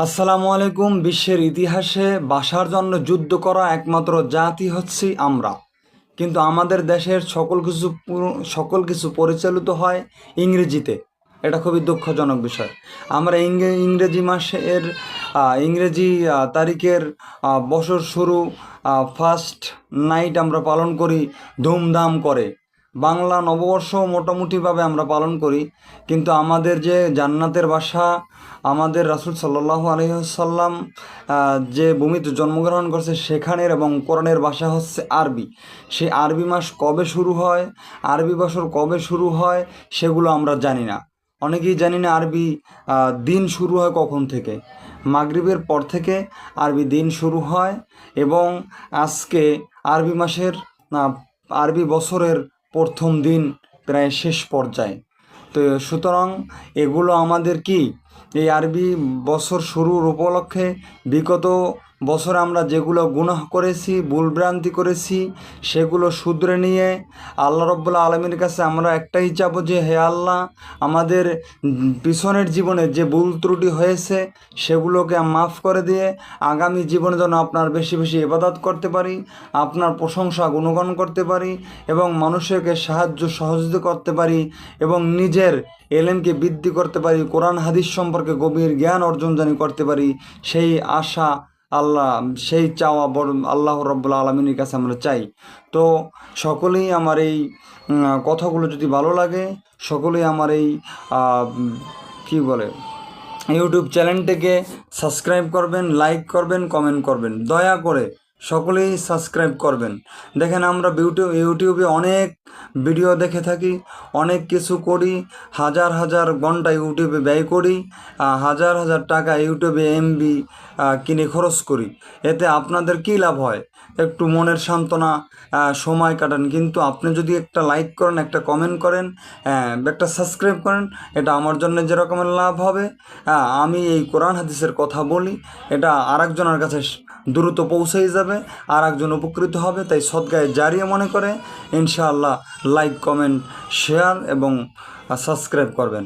আসসালামু আলাইকুম। বিশ্বের ইতিহাসে বাসার জন্য যুদ্ধ করা একমাত্র জাতি হচ্ছি আমরা। কিন্তু আমাদের দেশের সকল কিছু পরিচালিত হয় ইংরেজিতে। এটা খুবই দুঃখজনক বিষয়। আমরা ইংরেজি মাসের ইংরেজি তারিখের বছর শুরু ফার্স্ট নাইট আমরা পালন করি ধুমধাম করে। বাংলা নববর্ষ মোটামুটিভাবে আমরা পালন করি, কিন্তু আমাদের যে জান্নাতের বাসা, আমাদের রাসূল সাল্লাল্লাহু আলাইহি ওয়াসাল্লাম যে ভূমিতে জন্মগ্রহণ করছে সেখানের এবং কোরআনের ভাষা হচ্ছে আরবি। সেই আরবি মাস কবে শুরু হয়, আরবি বছর কবে শুরু হয় সেগুলো আমরা জানি না। অনেকেই জানি না আরবি দিন শুরু হয় কখন থেকে। মাগরিবের পর থেকে আরবি দিন শুরু হয় এবং আজকে আরবি মাসের আরবি বছরের প্রথম দিন প্রায় শেষ পর্যায়ে। তো সুতরাং এগুলো আমাদের কি এই আরবি বছর শুরুর উপলক্ষে বিগত বছরে আমরা যেগুলো গুনাহ করেছি, ভুলভ্রান্তি করেছি, সেগুলো শুধরে নিয়ে আল্লাহ রাব্বুল আলামিনের কাছে আমরা একটাই চাবো যে হে আল্লাহ, আমাদের পিছনের জীবনে যে ভুল ত্রুটি হয়েছে সেগুলোকে মাফ করে দিয়ে আগামী জীবনে যেন আপনার বেশি বেশি ইবাদত করতে পারি, আপনার প্রশংসা গুণগান করতে পারি এবং মানুষকে সাহায্য সহযোগিতা করতে পারি এবং নিজের এলেমকে বৃদ্ধি করতে পারি, কোরআন হাদিস সম্পর্কে গভীর জ্ঞান অর্জন জানি করতে পারি। সেই আশা সেই চাওয়া বড় আল্লাহ রাব্বুল আলামিনের কাছে আমরা চাই। তো সকলেই আমার এই কথাগুলো যদি ভালো লাগে, সকলেই আমার এই কী বলে ইউটিউব চ্যানেলটিকে সাবস্ক্রাইব করবেন, লাইক করবেন, কমেন্ট করবেন, দয়া করে সকলেই সাবস্ক্রাইব করবেন। দেখেন আমরা ইউটিউবে অনেক ভিডিও দেখে থাকি, অনেক কিছু করি, হাজার হাজার ঘন্টা ইউটিউবে ব্যয় করি, হাজার হাজার টাকা ইউটিউবে এমবি কিনে খরচ করি। এতে আপনাদের কী লাভ হয়? একটু মনের সান্ত্বনা, সময় কাটান। কিন্তু আপনি যদি একটা লাইক করেন, একটা কমেন্ট করেন, একটা সাবস্ক্রাইব করেন, এটা আমার জন্য যে রকমের লাভ হবে, আমি এই কোরআন হাদিসের কথা বলি, এটা আরেকজনের কাছে দ্রুত পৌঁছেই যাবে, আর একজন উপকৃত হবে। তাই সদগায়ে জারিয়া মনে করে ইনশাআল্লাহ লাইক, কমেন্ট, শেয়ার এবং সাবস্ক্রাইব করবেন।